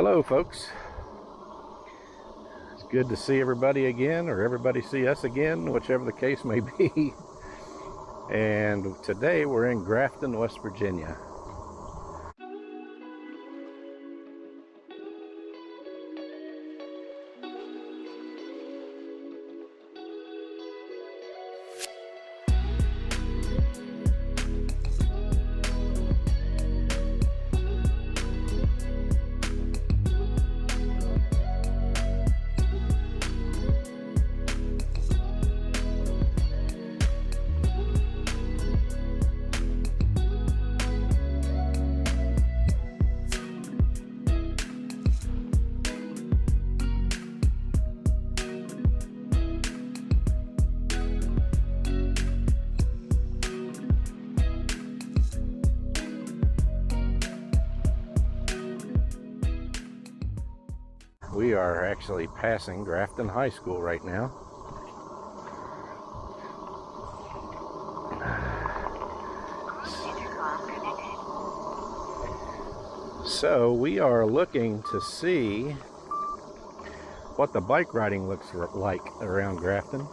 Hello folks, it's good to see everybody again, or everybody see us again, whichever the case may be. And today we're in Grafton, West Virginia. We are actually passing Grafton High School right now. So we are looking to see what the bike riding looks like around Grafton,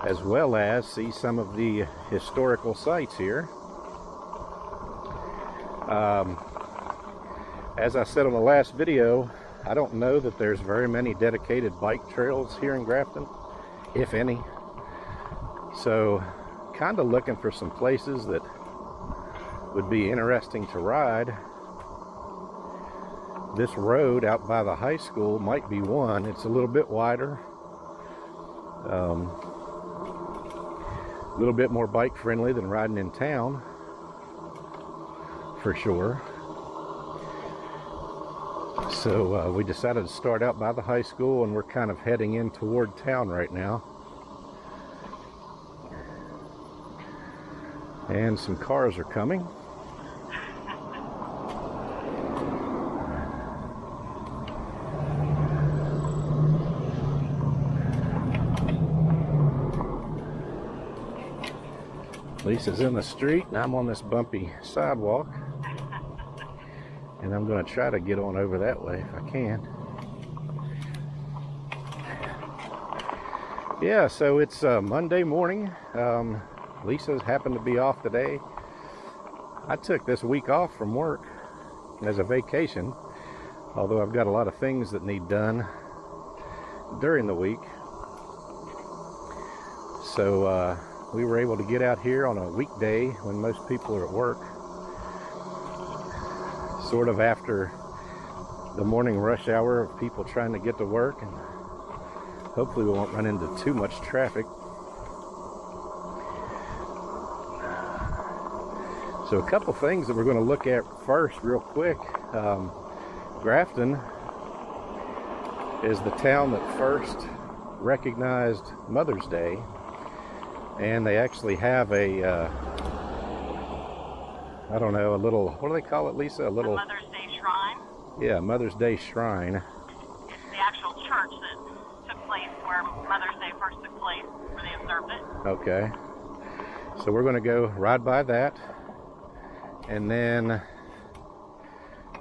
as well as see some of the historical sites here. As I said on the last video, I don't know that there's very many dedicated bike trails here in Grafton, if any. So, kind of looking for some places that would be interesting to ride. This road out by the high school might be one. It's a little bit wider, a little bit more bike friendly than riding in town, for sure. So we decided to start out by the high school, and we're kind of heading in toward town right now. And some cars are coming. Lisa's in the street, and I'm on this bumpy sidewalk. And I'm going to try to get on over that way if I can. Yeah, so it's Monday morning. Lisa's happened to be off today. I took this week off from work as a vacation, although I've got a lot of things that need done during the week. So we were able to get out here on a weekday when most people are at work, sort of after the morning rush hour of people trying to get to work, and hopefully we won't run into too much traffic. So a couple things that we're going to look at first real quick. Grafton is the town that first recognized Mother's Day, and they actually have a I don't know, a little, what do they call it, Lisa? A little Mother's Day shrine? Yeah, Mother's Day shrine. It's the actual church that took place where Mother's Day first took place, where they observed it. Okay. So we're going to go ride by that. And then,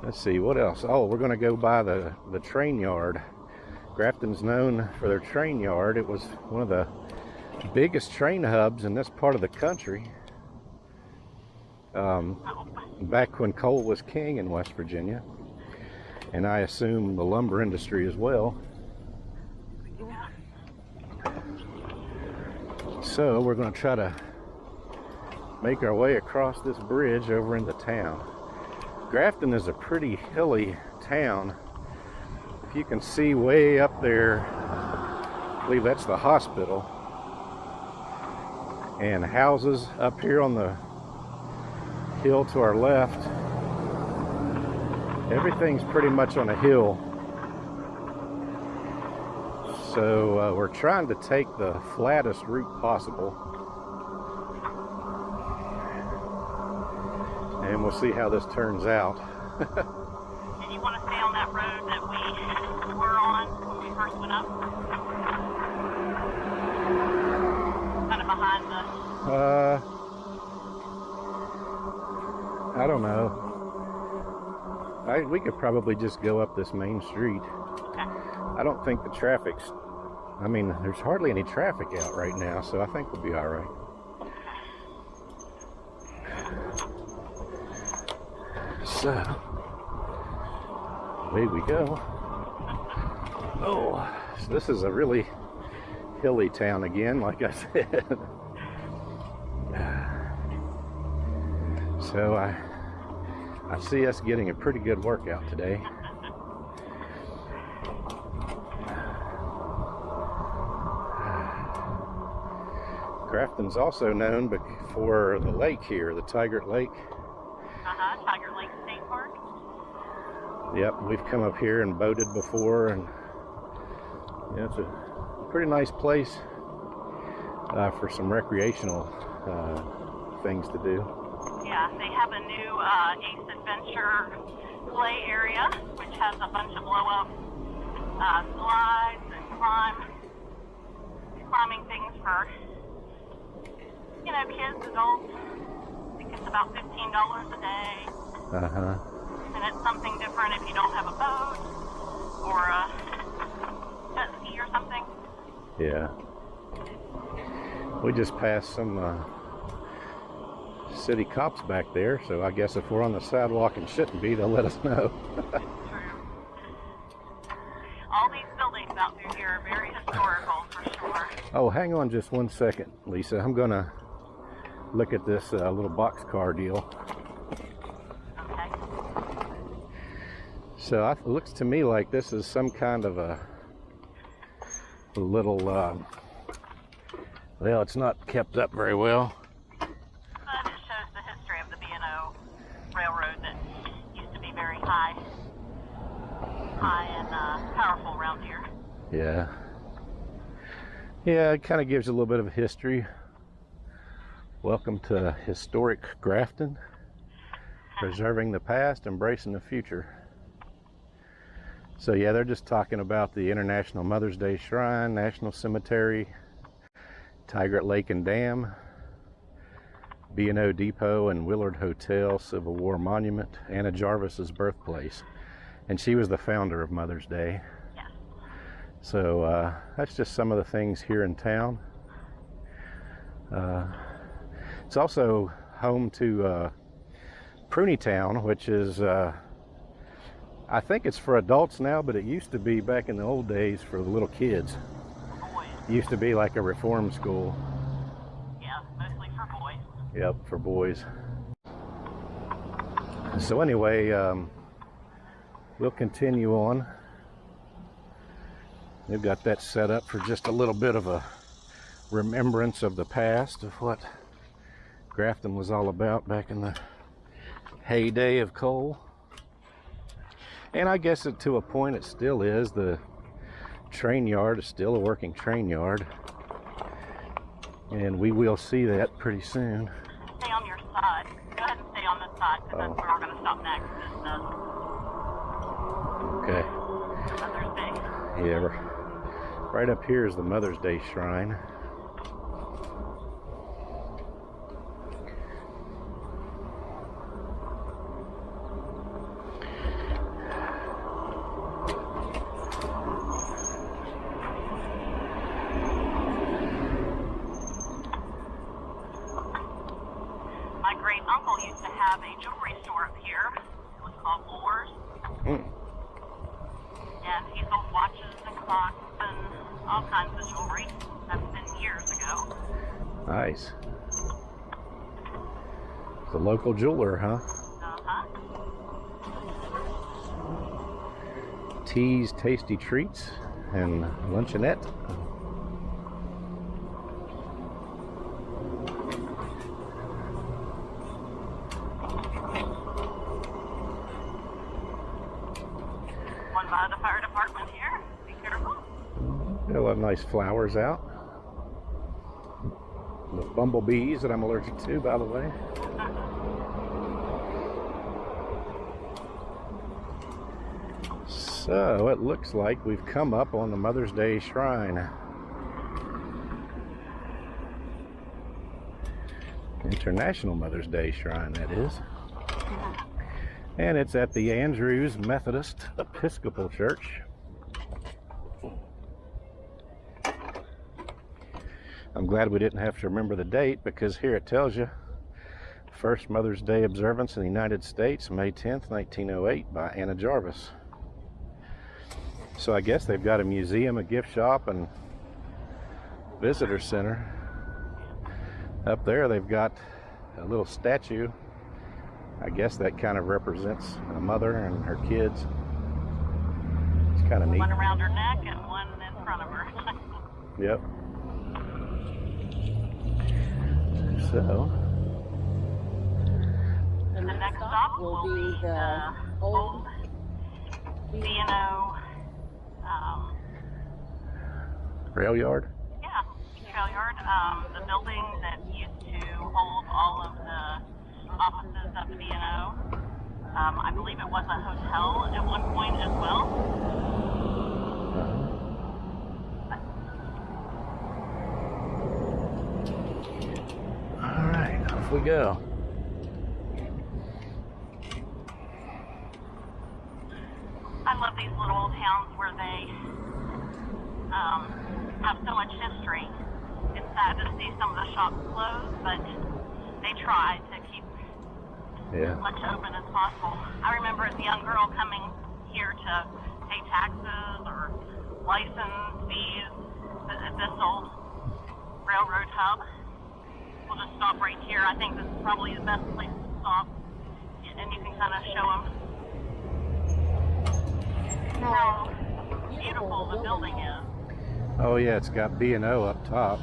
let's see, what else? Oh, we're going to go by the train yard. Grafton's known for their train yard. It was one of the biggest train hubs in this part of the country. Back when coal was king in West Virginia, and I assume the lumber industry as well. So we're going to try to make our way across this bridge over into town. Grafton is a pretty hilly town. If you can see way up there, I believe that's the hospital, and houses up here on the hill to our left. Everything's pretty much on a hill. So we're trying to take the flattest route possible. And we'll see how this turns out. And you want to stay on that road that we were on when we first went up? Kind of behind the... I don't know. We could probably just go up this main street. Okay. I don't think the traffic's, I mean, there's hardly any traffic out right now, so I think we'll be all right. So, away we go. Oh, so this is a really hilly town again, like I said. So I see us getting a pretty good workout today. Grafton's also known for the lake here, the Tygart Lake. Tygart Lake State Park. Yep, we've come up here and boated before, and yeah, it's a pretty nice place for some recreational things to do. Yeah, they have a new Ace Adventure play area, which has a bunch of blow-up slides and climbing things for, you know, kids, adults. I think it's about $15 a day. And it's something different if you don't have a boat or a jet ski or something. Yeah. We just passed some city cops back there, so I guess if we're on the sidewalk and shouldn't be, they'll let us know. True. All these buildings out through here are very historical, for sure. Oh, hang on just one second, Lisa. I'm gonna look at this little boxcar deal. Okay. So it looks to me like this is some kind of a little, well, it's not kept up very well. But it shows the history of the B&O Railroad that used to be very high and powerful around here. Yeah. Yeah, it kind of gives you a little bit of history. Welcome to historic Grafton. Preserving the past, embracing the future. So yeah, they're just talking about the International Mother's Day Shrine, National Cemetery, Tygart Lake and Dam, B&O Depot and Willard Hotel, Civil War Monument, Anna Jarvis's birthplace. And she was the founder of Mother's Day. Yes. So that's just some of the things here in town. It's also home to Pruny Town, which is, I think it's for adults now, but it used to be back in the old days for the little kids. Boys. It used to be like a reform school. Yeah, mostly for boys. Yep, for boys. So anyway, we'll continue on. They've got that set up for just a little bit of a remembrance of the past, of what Grafton was all about back in the heyday of coal. And I guess to a point it still is. The train yard is still a working train yard. And we will see that pretty soon. Stay on your side. Go ahead and stay on this side, because that's where we're going to stop next. Okay. Mother's Day. Yeah, right up here is the Mother's Day Shrine. My great uncle used to have a jewelry store up here. It was called Wars. And he sold watches and clocks and all kinds of jewelry. That's been years ago. Nice. It's a local jeweler, huh? Tea's Tasty Treats and Luncheonette. One by the fire department here. Be careful. They'll have nice flowers out. The bumblebees that I'm allergic to, by the way. So it looks like we've come up on the Mother's Day Shrine. International Mother's Day Shrine, that is. And it's at the Andrews Methodist Episcopal Church. I'm glad we didn't have to remember the date, because here it tells you, first Mother's Day observance in the United States, May 10th, 1908, by Anna Jarvis. So I guess they've got a museum, a gift shop, and visitor center. Up there they've got a little statue. I guess that kind of represents a mother and her kids. It's kind of neat. One around her neck and one in front of her. Yep. So the next stop will be the old B&O rail yard? Yeah, trail yard. The building that used to hold all of the offices of B&O. I believe it was a hotel at one point as well. All right, off we go. I love these little old towns where they have so much history. It's sad to see some of the shops close, but they try to keep as much open as possible. I remember as a young girl coming here to pay taxes or license fees at this old railroad hub. We'll just stop right here. I think this is probably the best place to stop, and you can kind of show them how beautiful the building is. Oh yeah, it's got B&O up top.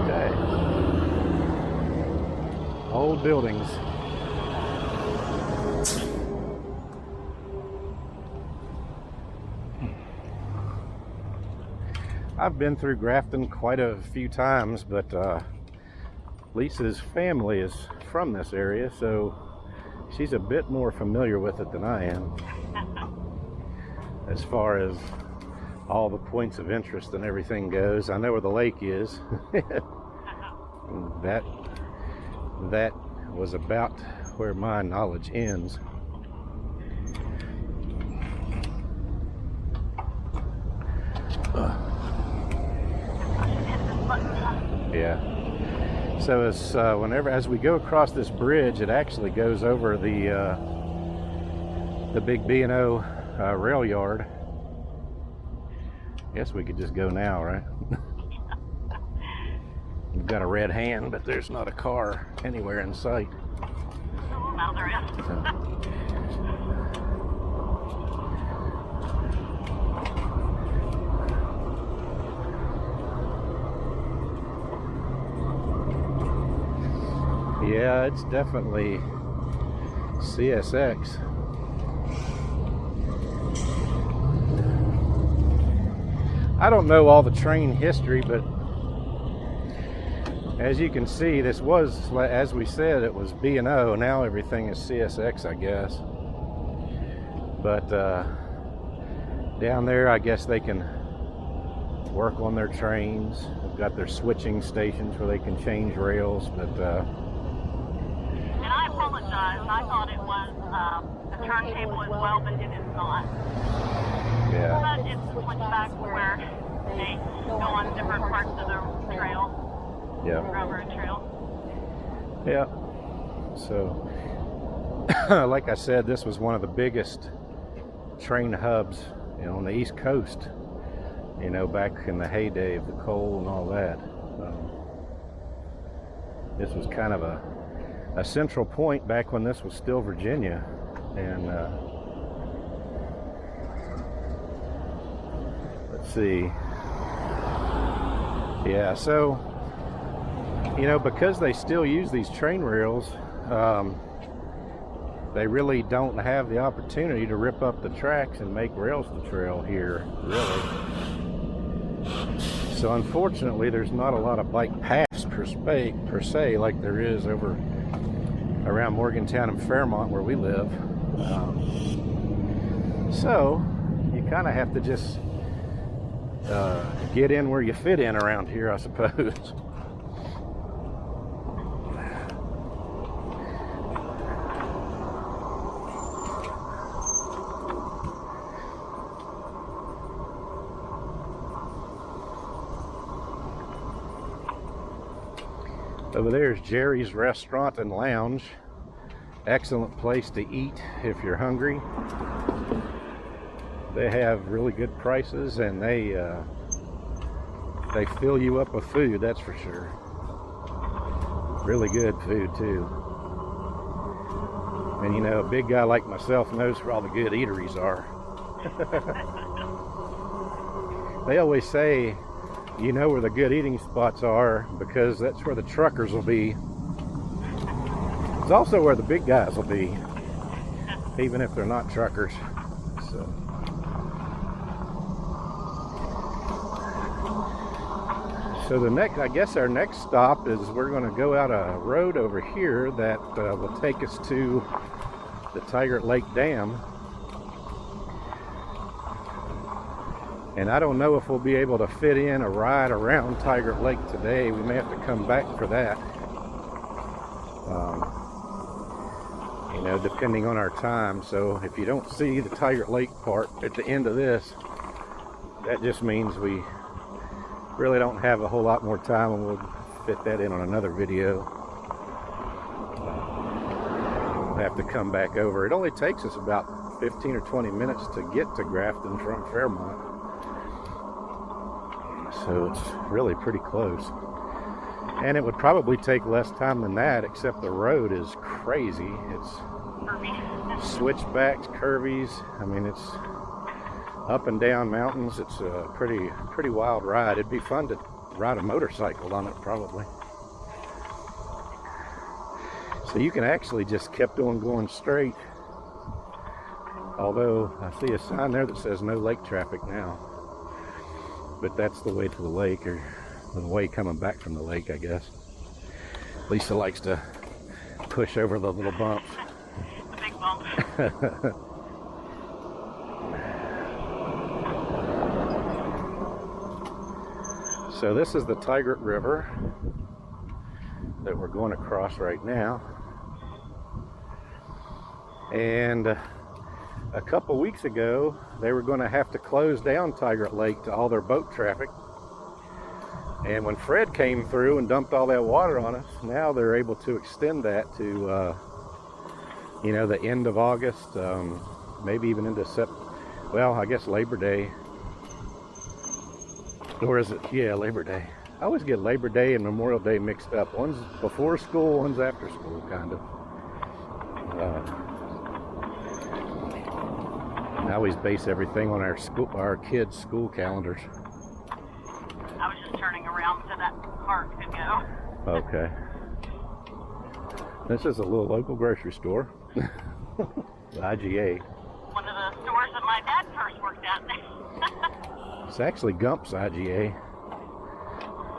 Okay. Old buildings. I've been through Grafton quite a few times, but Lisa's family is from this area, so she's a bit more familiar with it than I am, as far as all the points of interest and everything goes. I know where the lake is. that was about where my knowledge ends. Yeah. So it's as we go across this bridge, it actually goes over the big B&O rail yard. Guess we could just go now, right? We've got a red hand, but there's not a car anywhere in sight. Oh, now there is. Yeah, it's definitely CSX. I don't know all the train history, but as you can see, this was, as we said, it was B&O. Now everything is CSX, I guess. But down there, I guess they can work on their trains. They've got their switching stations where they can change rails, but and I apologize. I thought it was a turntable as well, but it is not. yeah. But it's the switchback where they go on different parts of the trail. Yeah. Railroad trail. Yeah. So, like I said, this was one of the biggest train hubs, on the East Coast. Back in the heyday of the coal and all that. This was kind of a central point back when this was still Virginia, and let's see. Yeah, so because they still use these train rails, they really don't have the opportunity to rip up the tracks and make rails to trail here, really. So unfortunately, there's not a lot of bike paths per se like there is over around Morgantown and Fairmont where we live. So you kind of have to just get in where you fit in around here, I suppose. Over there is Jerry's Restaurant and Lounge. Excellent place to eat if you're hungry. They have really good prices, and they fill you up with food, that's for sure. Really good food too. And you know, a big guy like myself knows where all the good eateries are. They always say, you know where the good eating spots are because that's where the truckers will be. It's also where the big guys will be, even if they're not truckers. So the next, I guess our next stop is we're going to go out a road over here that will take us to the Tygart Lake Dam. And I don't know if we'll be able to fit in a ride around Tygart Lake today. We may have to come back for that. You know, depending on our time. So if you don't see the Tygart Lake part at the end of this, that just means we really don't have a whole lot more time, and we'll fit that in on another video. We'll have to come back over. It only takes us about 15 or 20 minutes to get to Grafton from Fairmont. So it's really pretty close. And it would probably take less time than that, except the road is crazy. It's switchbacks, curvies. I mean, it's up and down mountains. It's a pretty wild ride. It'd be fun to ride a motorcycle on it, probably. So you can actually just keep on going straight. Although I see a sign there that says no lake traffic now. But that's the way to the lake, or the way coming back from the lake, I guess. Lisa likes to push over the little bumps. The big bump. So this is the Tygart River that we're going across right now. And a couple weeks ago, they were going to have to close down Tygart Lake to all their boat traffic. And when Fred came through and dumped all that water on us, now they're able to extend that to, you know, the end of August, maybe even into well, I guess Labor Day. Or is it? Yeah, Labor Day. I always get Labor Day and Memorial Day mixed up. One's before school, one's after school, kind of. I always base everything on our kids' school calendars. I was just turning around so that park could go. Okay. This is a little local grocery store. The IGA. One of the stores that my dad first worked at. It's actually Gump's IGA.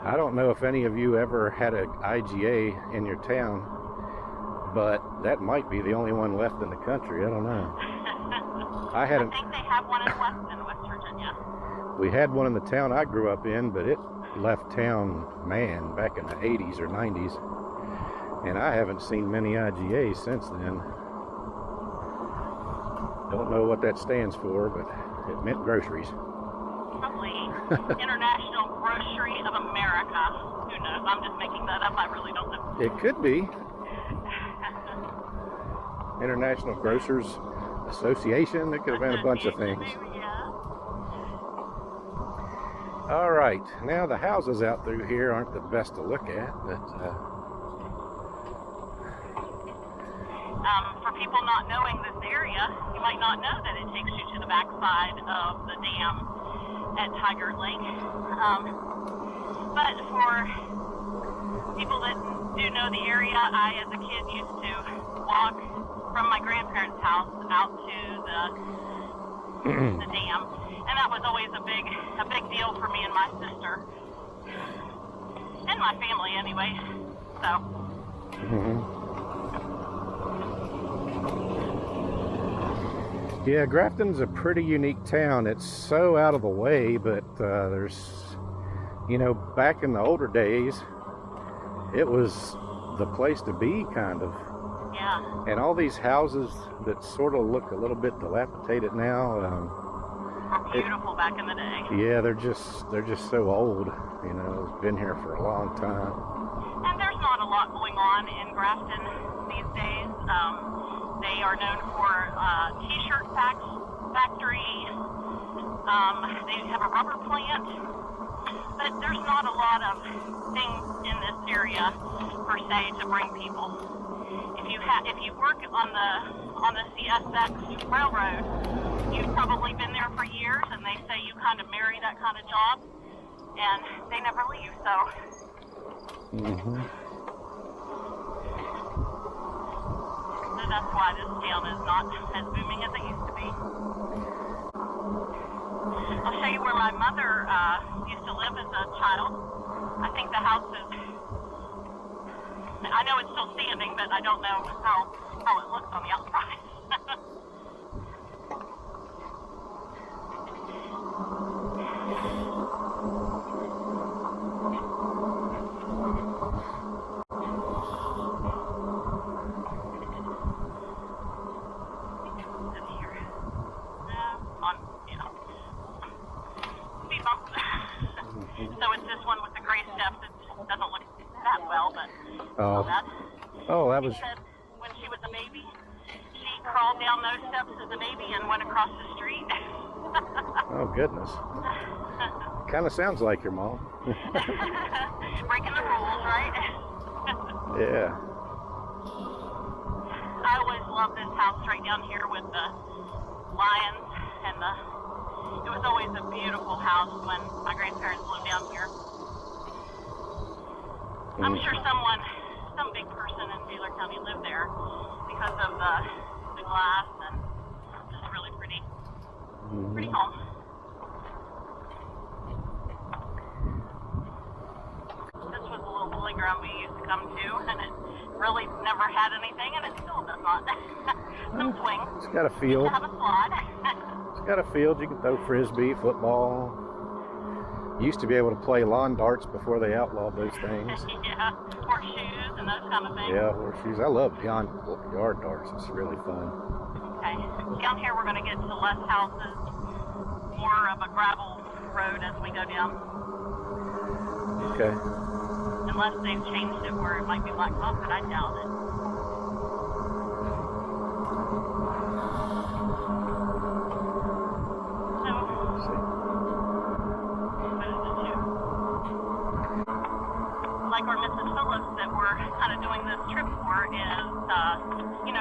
I don't know if any of you ever had an IGA in your town, but that might be the only one left in the country. I don't know. I think they have one in Weston, West Virginia. We had one in the town I grew up in, but it left town, man, back in the 80s or 90s. And I haven't seen many IGAs since then. Don't know what that stands for, but it meant groceries. Probably International Grocery of America. Who knows? I'm just making that up. I really don't know. It could be. International Grocers Association. It could have been a bunch of things. Maybe, yeah. All right. Now the houses out through here aren't the best to look at, but for people not knowing this area, you might not know that it takes you to the backside of the dam at Tygart Lake. But for people that do know the area, I, as a kid, used to walk from my grandparents' house out to the dam, and that was always a big deal for me and my sister, and my family anyway. So. Yeah, Grafton's a pretty unique town. It's so out of the way, but there's, you know, back in the older days, it was the place to be, kind of. Yeah. And all these houses that sort of look a little bit dilapidated now. Were beautiful back in the day. Yeah, they're just so old. You know, it's been here for a long time. And there's not a lot going on in Grafton these days. They are known for t-shirt factory. They have a rubber plant, but there's not a lot of things in this area per se to bring people. If you work on the CSX railroad, you've probably been there for years, and they say you kind of marry that kind of job, and they never leave. So. Mm-hmm. So that's why this town is not as booming as it used to be. I'll show you where my mother used to live as a child. I think the house is, I know it's still standing, but I don't know how it looks on the outside. So it's this one with the gray steps. It doesn't look that well, but that was. She said when she was a baby, she crawled down those steps as a baby and went across the street. Oh goodness. Kind of sounds like your mom. Breaking the rules, right? Yeah. I always loved this house right down here with the lions and it was always a beautiful house when my grandparents lived down here. I'm sure some big person in Tygart County lived there because of the glass, and it's really pretty home. This was a little playground we used to come to, and it really never had anything, and it still does not. Some swings. It's got a field. Have a slide. It's got a field. You can throw frisbee, football. You used to be able to play lawn darts before they outlawed those things. Yeah, horseshoes and those kind of things. Yeah, horseshoes. I love yard darts. It's really fun. Okay. Down here we're going to get to less houses, more of a gravel road as we go down. Okay. Unless they've changed it where it might be blacktop, but I doubt it. Like our Mrs. Phillips that we're kind of doing this trip for is,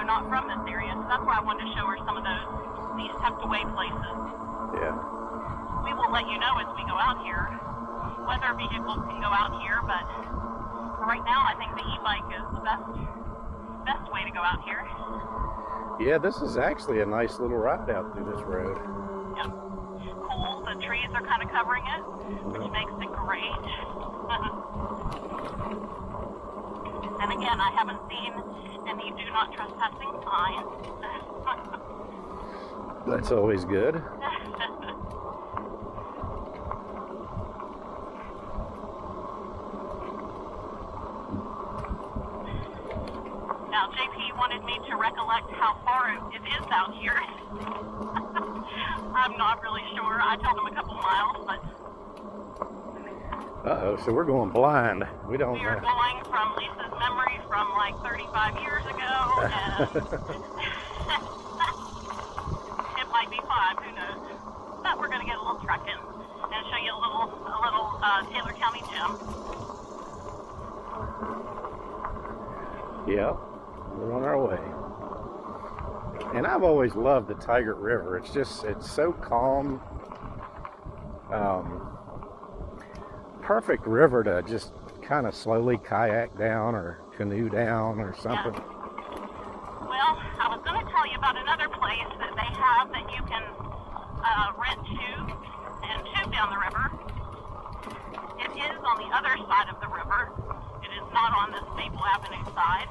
not from this area. So that's why I wanted to show her some of these tucked away places. Yeah. We will let you know as we go out here whether vehicles can go out here, but for right now I think the e-bike is the best way to go out here. Yeah, this is actually a nice little ride out through this road. Yeah. Cool. The trees are kind of covering it, which makes it great. And again, I haven't seen any do not trespassing signs. That's always good. Now, JP wanted me to recollect how far it is out here. I'm not really sure. I told him a couple miles, but... Uh-oh, so we're going blind. We don't We are going from Lisa's memory from like 35 years ago, and it might be 5, who knows. But we're going to get a little truck in and show you a little Taylor County gym. Yeah, we're on our way. And I've always loved the Tygart River. It's so calm. Perfect river to just kind of slowly kayak down or canoe down or something. Yeah. Well, I was going to tell you about another place that they have that you can rent tubes and tube down the river. It is on the other side of the river. It is not on the Staple Avenue side.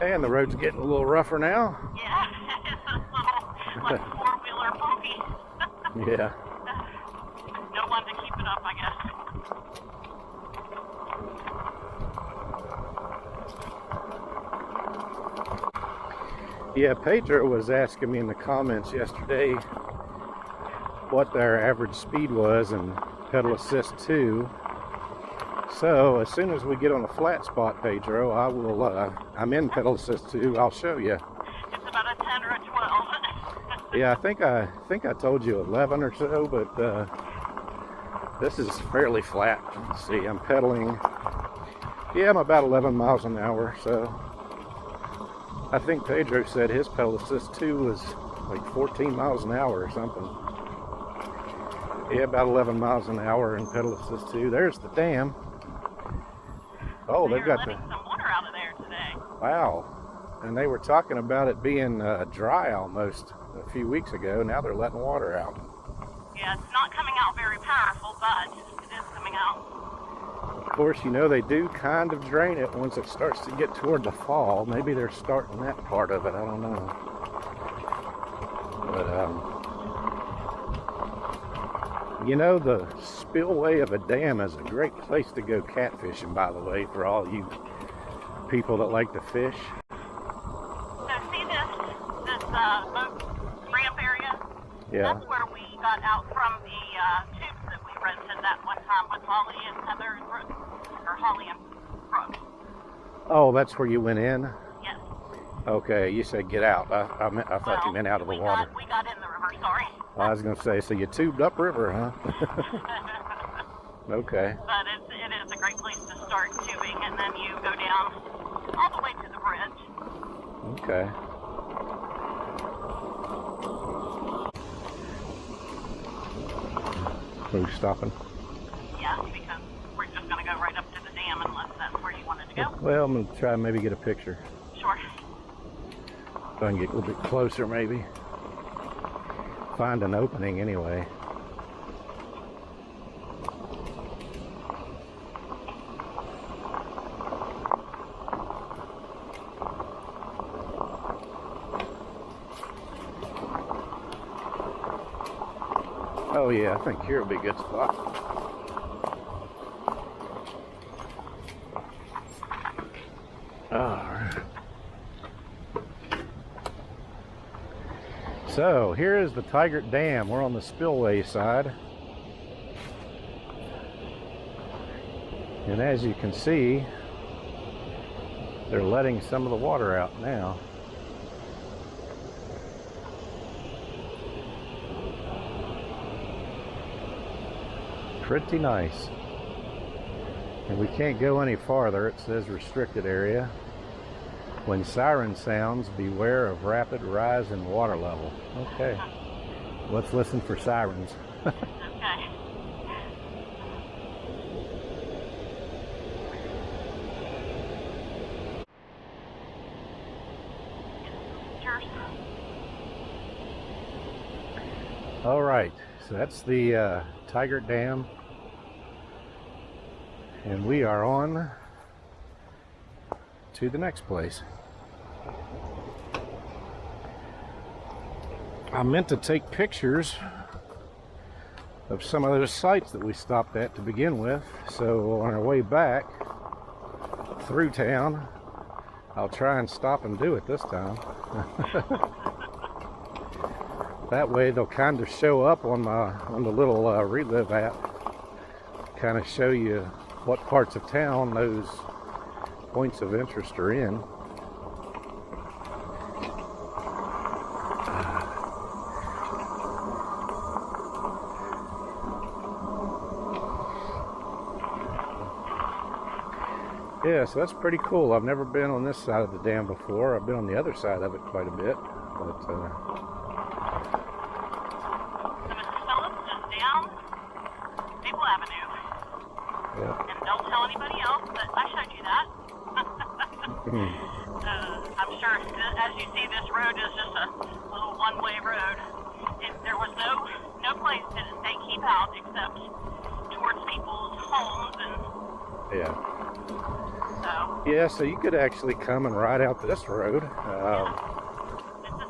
And the road's getting a little rougher now. Yeah, it's a little like four-wheeler bumpy. Yeah. No one to keep it up, I guess. Yeah, Pedro was asking me in the comments yesterday what their average speed was in pedal assist 2. So as soon as we get on a flat spot, Pedro, I will, I'm in pedal assist 2, I'll show you. It's about a 10 or a 12. Yeah, I think I told you 11 or so, but this is fairly flat. Let's see, I'm pedaling. Yeah, I'm about 11 miles an hour, so I think Pedro said his pedal assist 2 was like 14 miles an hour or something. Yeah, about 11 miles an hour in pedal assist 2. There's the dam. Oh, they've got letting some water out of there today. Wow. And they were talking about it being dry almost a few weeks ago. Now they're letting water out. Yeah, it's not coming out very powerful, but it is coming out. Of course, you know, they do kind of drain it once it starts to get toward the fall. Maybe they're starting that part of it. I don't know. But, you know, the spillway of a dam is a great place to go catfishing, by the way, for all you people that like to fish. So see this boat ramp area? Yeah. That's where we got out from the tubes that we rented that one time with Holly and Heather and Brooke, or Holly and Brooke. Oh, that's where you went in? Yes. Okay, you said get out. I thought you meant out of the water. We got in the river, sorry. I was going to say, so you tubed upriver, huh? Okay. But it is a great place to start tubing, and then you go down all the way to the bridge. Okay. Are we stopping? Yeah, because we're just going to go right up to the dam unless that's where you wanted to go. Well, I'm going to try and maybe get a picture. Sure. So I can get a little bit closer, maybe. Find an opening anyway. Oh yeah, I think here will be a good spot. Alright. So here is the Tygart Dam. We're on the spillway side. And as you can see, they're letting some of the water out now. Pretty nice. And we can't go any farther. It says restricted area. When siren sounds, beware of rapid rise in water level. Okay. Let's listen for sirens. Okay. Cheers. All right. So that's the Tygart Dam. And we are on to the next place. I meant to take pictures of some of those sites that we stopped at to begin with, so on our way back through town, I'll try and stop and do it this time. That way they'll kind of show up on the little Relive app, kind of show you what parts of town those points of interest are in. Yeah, so that's pretty cool. I've never been on this side of the dam before. I've been on the other side of it quite a bit, but So Mr. Phillips is down Maple Avenue. yeah. And don't tell anybody else that I showed you that. I'm sure, as you see, this road is just a little one-way road. There was no place that they keep out except towards people's homes, and Yeah. so Yeah, so you could actually come and ride out this road. It's a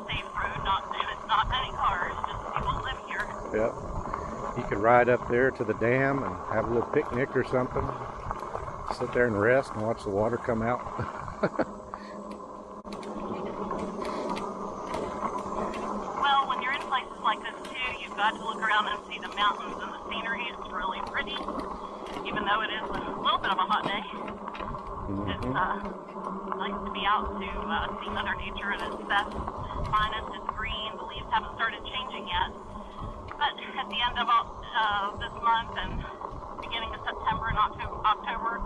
safe road, it's not many cars, just people live here. Yep. You could ride up there to the dam and have a little picnic or something. Sit there and rest and watch the water come out. Well, when you're in places like this too, you've got to look around and see the mountains and the scenery. It's really pretty, even though it is a little bit of a hot day. It's nice to be out to see Mother Nature at its best, finest. It's green. The leaves haven't started changing yet. But at the end of this month and beginning of September and October,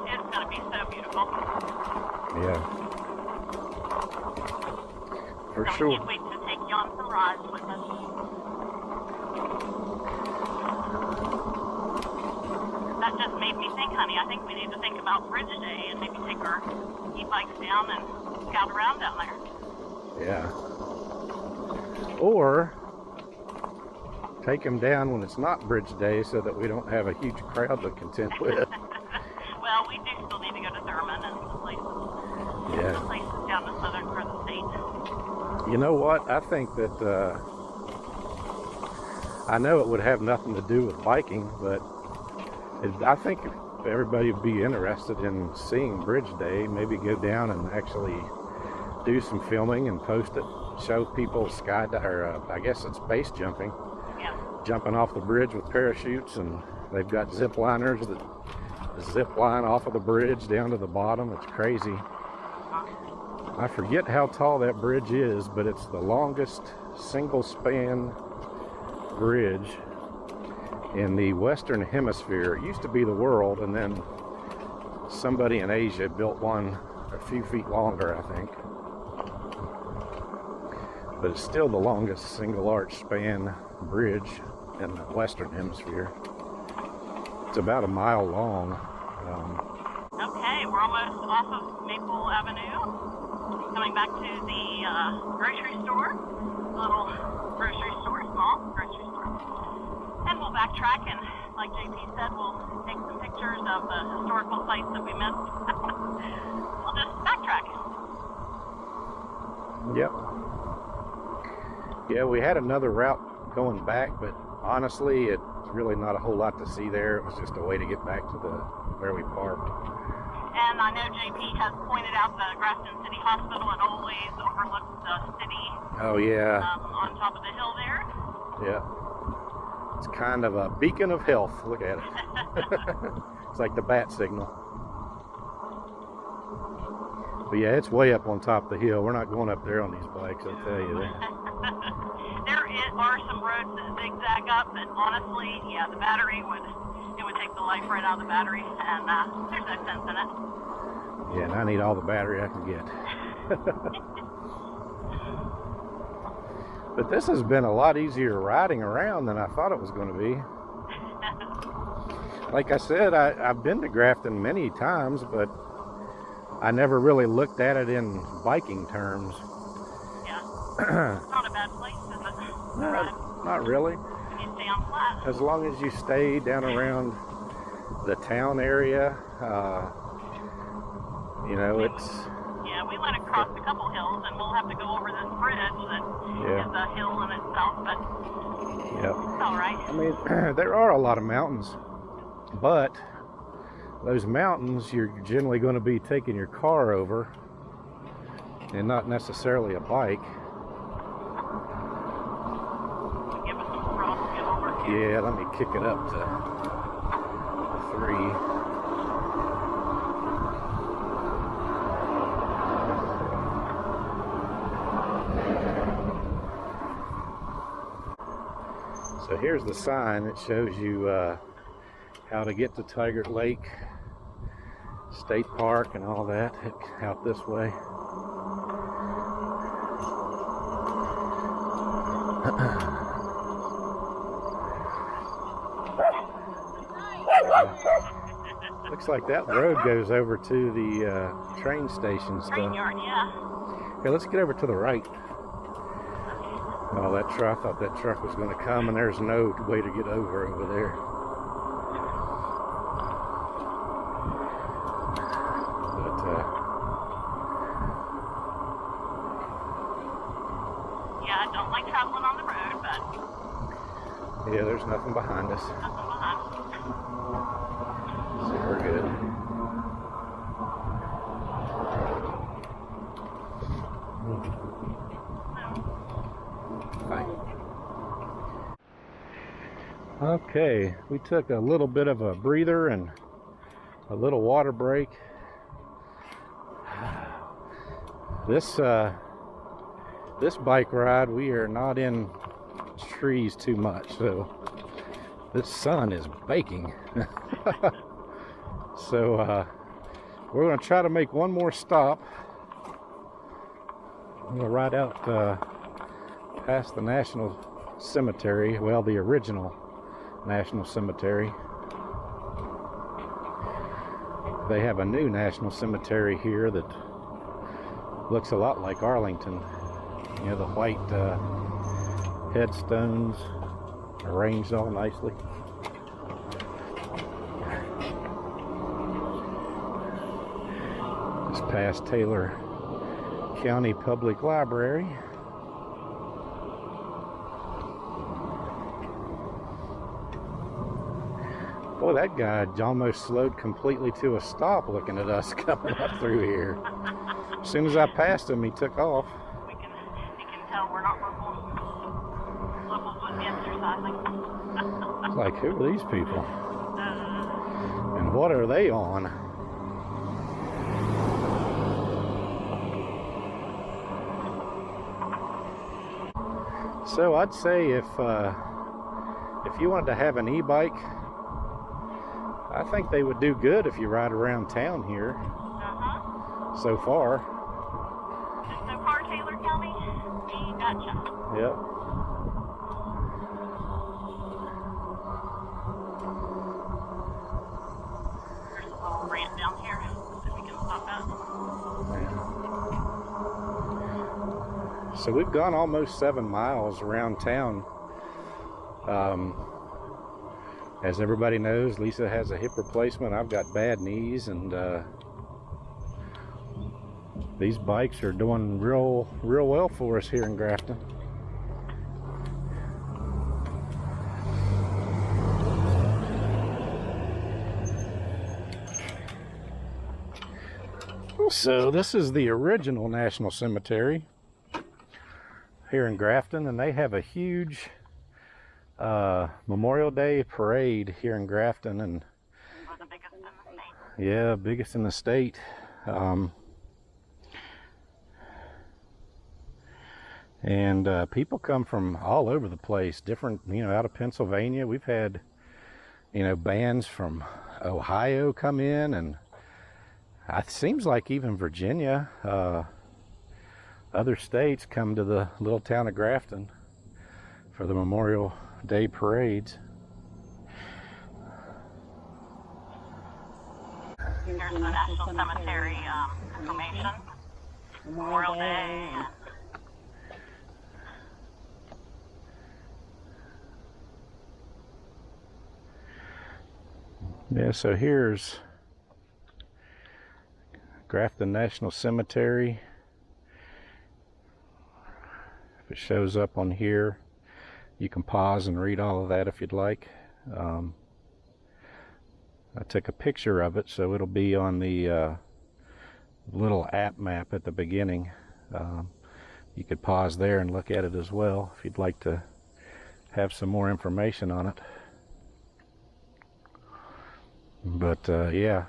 it's going to be so beautiful. Yeah. For so sure. We can't wait to take you on some rides with us. That just made me think, honey, I think we need to think about Bridge Day and maybe take our e-bikes down and scout around down there. Yeah. Or take them down when it's not Bridge Day so that we don't have a huge crowd to contend with. Well, we do still need to go to Thurman and places down the southern part of the state. You know what? I think that, I know it would have nothing to do with biking, but I think if everybody would be interested in seeing Bridge Day, maybe go down and actually do some filming and post it, show people I guess it's base jumping. Yeah. Jumping off the bridge with parachutes, and they've got zip liners that zip line off of the bridge down to the bottom. It's crazy. I forget how tall that bridge is, but it's the longest single span bridge in the Western Hemisphere. It used to be the world, and then somebody in Asia built one a few feet longer, I think. But it's still the longest single arch span bridge in the Western Hemisphere. It's about a mile long. Okay, we're almost off of Maple Avenue. Coming back to the grocery store. Little grocery store, small grocery store. And we'll backtrack, and like JP said, we'll take some pictures of the historical sites that we missed. We'll just backtrack. Yep. Yeah, we had another route going back, but honestly, it's really not a whole lot to see there. It was just a way to get back to where we parked. And I know JP has pointed out the Grafton City Hospital. It always overlooks the city. Oh, yeah. On top of the hill there. Yeah. It's kind of a beacon of health. Look at it. It's like the bat signal. But yeah, it's way up on top of the hill. We're not going up there on these bikes, I'll tell you that. There are some roads that zigzag up, but honestly, yeah, the battery would take the life right out of the battery, and there's no sense in it. Yeah, and I need all the battery I can get. But this has been a lot easier riding around than I thought it was going to be. Like I said, I've been to Grafton many times, but I never really looked at it in biking terms. Yeah. It's not a bad place, is it? Not really. When you stay on flat. As long as you stay down around the town area, you know, it's... Yeah, we went across a couple hills, and we'll have to go over this bridge that is a hill in itself, but it's all right. I mean, there are a lot of mountains, but those mountains, you're generally going to be taking your car over and not necessarily a bike. Give us some room to get over here. Yeah, let me kick it up to 3. So here's the sign that shows you how to get to Tygart Lake State Park and all that out this way. Looks like that road goes over to the train station stuff. Train yard, yeah. Okay, let's get over to the right. Oh, that truck, I thought that truck was going to come, and there's no way to get over there. But Nothing behind us. Nothing behind. So we're good. Hi. Okay, we took a little bit of a breather and a little water break. This bike ride, we are not in trees too much, so this sun is baking. So we're going to try to make one more stop. I'm going to ride out past the National Cemetery, well, the original National Cemetery. They have a new National Cemetery here that looks a lot like Arlington. You know, the white headstones arranged all nicely. Just past Taylor County Public Library. Boy, that guy almost slowed completely to a stop looking at us coming up through here. As soon as I passed him, he took off. He can tell we're not local foot exercising. It's like, who are these people? And what are they on? So I'd say if you wanted to have an e-bike, I think they would do good if you ride around town here. So far. So far, Taylor County? Gotcha. Yep. There's a little ramp down here that we can stop at. So we've gone almost 7 miles around town. As everybody knows, Lisa has a hip replacement. I've got bad knees, and these bikes are doing real well for us here in Grafton. So this is the original National Cemetery here in Grafton, and they have a huge Memorial Day parade here in Grafton, and The biggest in the state. yeah, biggest in the state. And people come from all over the place, different, out of Pennsylvania. We've had, bands from Ohio come in, and it seems like even Virginia, other states come to the little town of Grafton for the Memorial Day parades. Here's the National Cemetery information. Memorial Day. Yeah, so here's Grafton National Cemetery. If it shows up on here, you can pause and read all of that if you'd like. I took a picture of it, so it'll be on the little app map at the beginning. You could pause there and look at it as well if you'd like to have some more information on it. But yeah,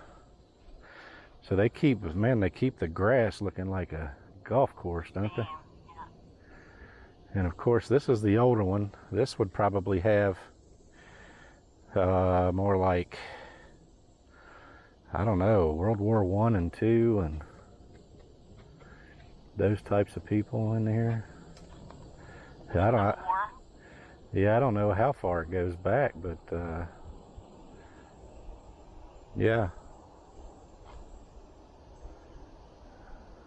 so they keep the grass looking like a golf course, don't they? And of course, this is the older one. This would probably have more like, I don't know, World War I and II and those types of people in there. I don't know how far it goes back, but yeah.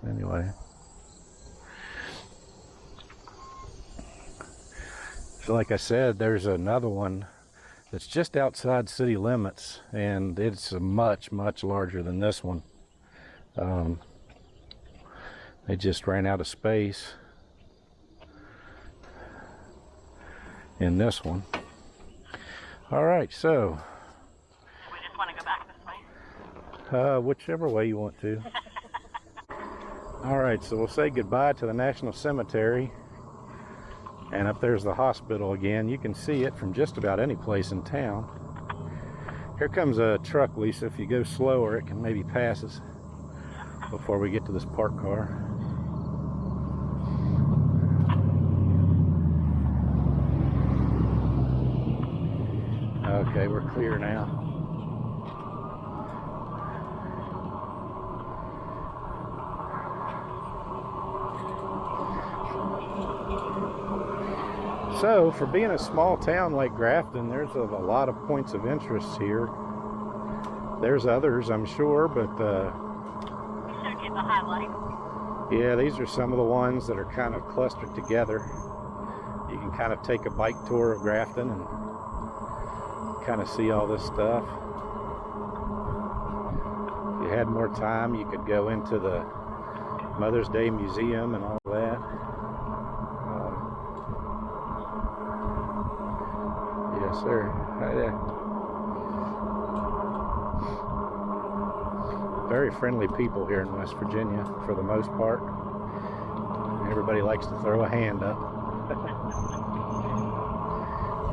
Anyway. So like I said, there's another one that's just outside city limits, and it's much larger than this one. They just ran out of space in this one. All right, so We just want to go back this way. whichever way you want to. All right, so we'll say goodbye to the National Cemetery. And up there's the hospital again. You can see it from just about any place in town. Here comes a truck, Lisa. If you go slower, it can maybe pass us before we get to this parked car. Okay, we're clear now. So, for being a small town like Grafton, there's a lot of points of interest here. There's others, I'm sure, but We showed you the highlights. yeah, these are some of the ones that are kind of clustered together. You can kind of take a bike tour of Grafton and kind of see all this stuff. If you had more time, you could go into the Mother's Day Museum and all that. Yes, sir. Right there. Very friendly people here in West Virginia, for the most part. Everybody likes to throw a hand up.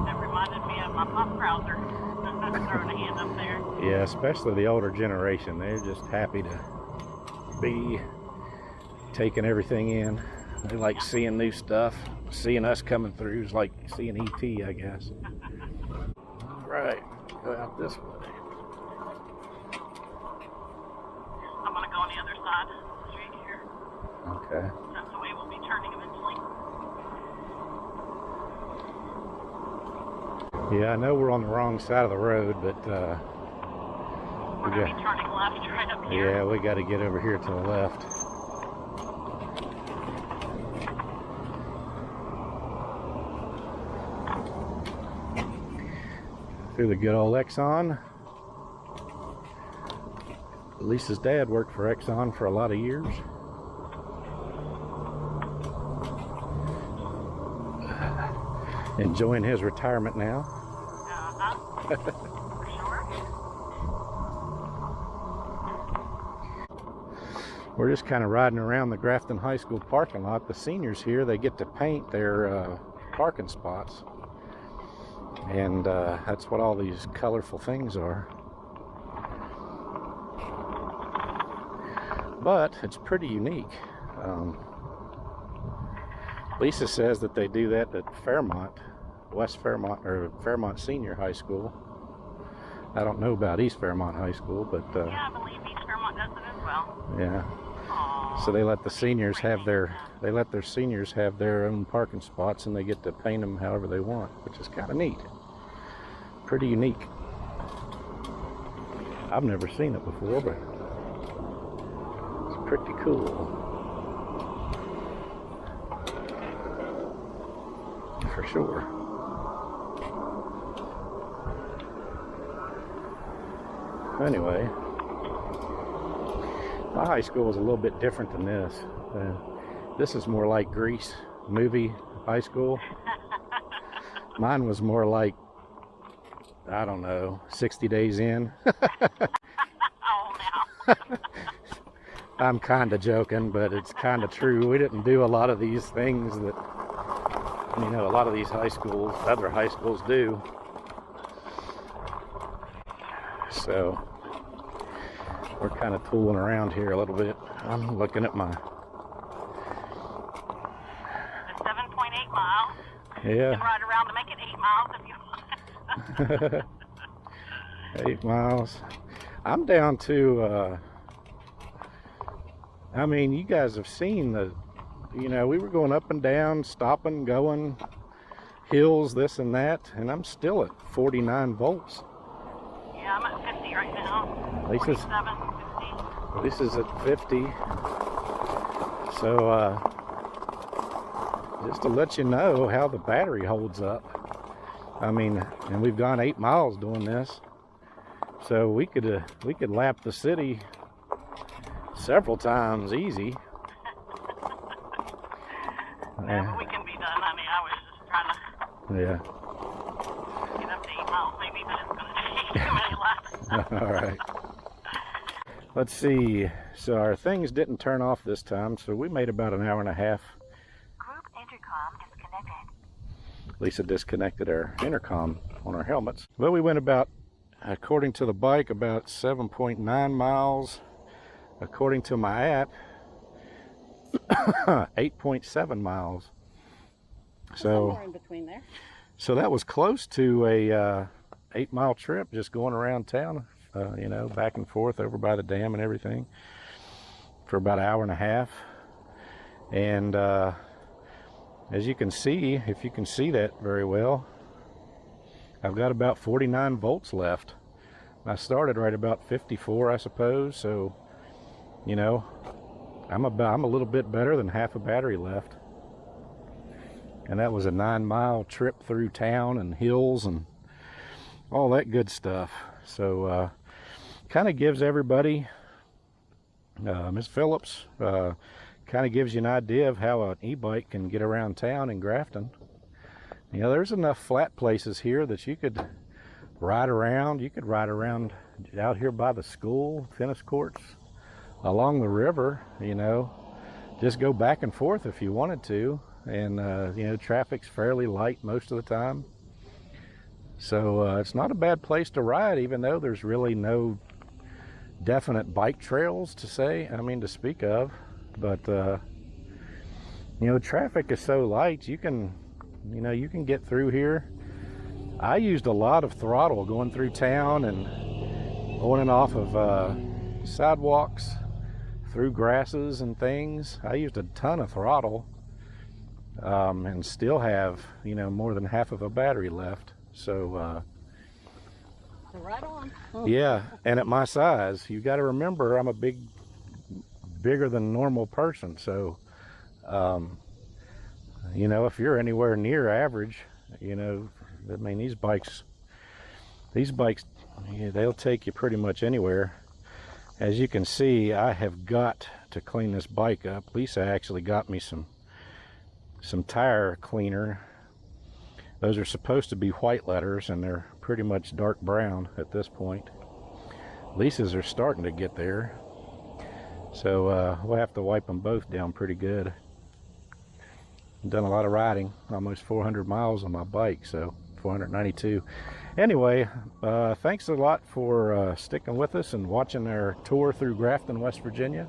That reminded me of my pop browser. Throwing a hand up there. Yeah, especially the older generation. They're just happy to be taking everything in. They like seeing new stuff. Seeing us coming through is like seeing E.T., I guess. Right, go out this way. I'm going to go on the other side of the street here. Okay. That's the way we'll be turning eventually. Yeah, I know we're on the wrong side of the road, but We're going to be turning left right up here. yeah, we got to get over here to the left. Through the good old Exxon. Lisa's dad worked for Exxon for a lot of years. Enjoying his retirement now. For sure. We're just kind of riding around the Grafton High School parking lot. The seniors here, they get to paint their parking spots. And that's what all these colorful things are. But it's pretty unique. Lisa says that they do that at Fairmont, West Fairmont, or Fairmont Senior High School. I don't know about East Fairmont High School, but Yeah, I believe East Fairmont does it as well. yeah. Aww. So they let the seniors have their seniors have their own parking spots, and they get to paint them however they want, which is kind of neat. Pretty unique. I've never seen it before, but it's pretty cool. For sure. Anyway, my high school is a little bit different than this. This is more like Grease movie high school. Mine was more like, I don't know, 60 Days In. Oh, no. I'm kind of joking, but it's kind of true. We didn't do a lot of these things that, you know, a lot of these high schools, other high schools do. So we're kind of tooling around here a little bit. I'm looking at my... It's 7.8 miles. You Yeah. can ride around to make it 8 miles if you want. 8 miles. I'm down to, I mean, you guys have seen the, you know, we were going up and down, stopping, going, hills, this and that, and I'm still at 49 volts. Yeah, I'm at 50 right now. Lisa's, 47, 50. Lisa's at 50. So, just to let you know how the battery holds up. I mean, and we've gone 8 miles doing this. So we could lap the city several times easy. Yeah, but we can be done, honey. I was just trying to Yeah. get up to 8 miles, maybe All right. Let's see. So our things didn't turn off this time, so we made about an hour and a half. Group intercom disconnected. Lisa disconnected our intercom on our helmets. Well, we went about, according to the bike, about 7.9 miles. According to my app, 8.7 miles. So somewhere in between there. So that was close to a 8-mile trip, just going around town, you know, back and forth over by the dam and everything for about an hour and a half. And as you can see, if you can see that very well, I've got about 49 volts left. I started right about 54, I suppose. So, you know, I'm a little bit better than half a battery left. And that was a 9-mile trip through town and hills and all that good stuff. So kind of gives everybody, Miss Phillips, kind of gives you an idea of how an e-bike can get around town in Grafton. You know, there's enough flat places here that you could ride around. You could ride around out here by the school, tennis courts, along the river, you know, just go back and forth if you wanted to. And you know, traffic's fairly light most of the time, so it's not a bad place to ride, even though there's really no definite bike trails to speak of. But you know, traffic is so light, you can get through here. I used a lot of throttle going through town and on and off of sidewalks, through grasses and things. I used a ton of throttle. And still have, you know, more than half of a battery left. So right on. Yeah, and at my size, you got to remember I'm a bigger than normal person. So you know, if you're anywhere near average, you know, I mean, these bikes, yeah, they'll take you pretty much anywhere. As you can see, I have got to clean this bike up. Lisa actually got me some tire cleaner. Those are supposed to be white letters, and they're pretty much dark brown at this point. Lisa's are starting to get there, so we'll have to wipe them both down pretty good. I've done a lot of riding, almost 400 miles on my bike, so 492. Anyway, thanks a lot for sticking with us and watching our tour through Grafton, West Virginia.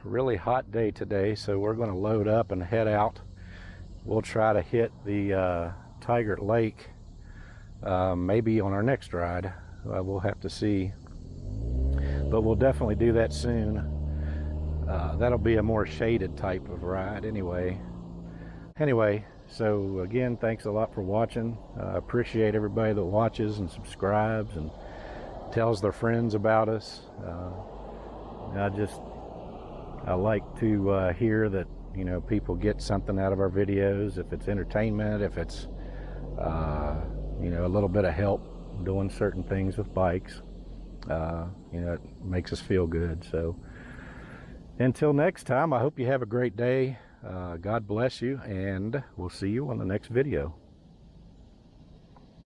Really hot day today, so we're going to load up and head out. We'll try to hit the Tygart Lake maybe on our next ride. We'll have to see, but we'll definitely do that soon. That'll be a more shaded type of ride anyway. So again, thanks a lot for watching. Appreciate everybody that watches and subscribes and tells their friends about us. I like to hear that, you know, people get something out of our videos, if it's entertainment, if it's you know, a little bit of help doing certain things with bikes. You know, it makes us feel good. So until next time, I hope you have a great day. God bless you, and we'll see you on the next video.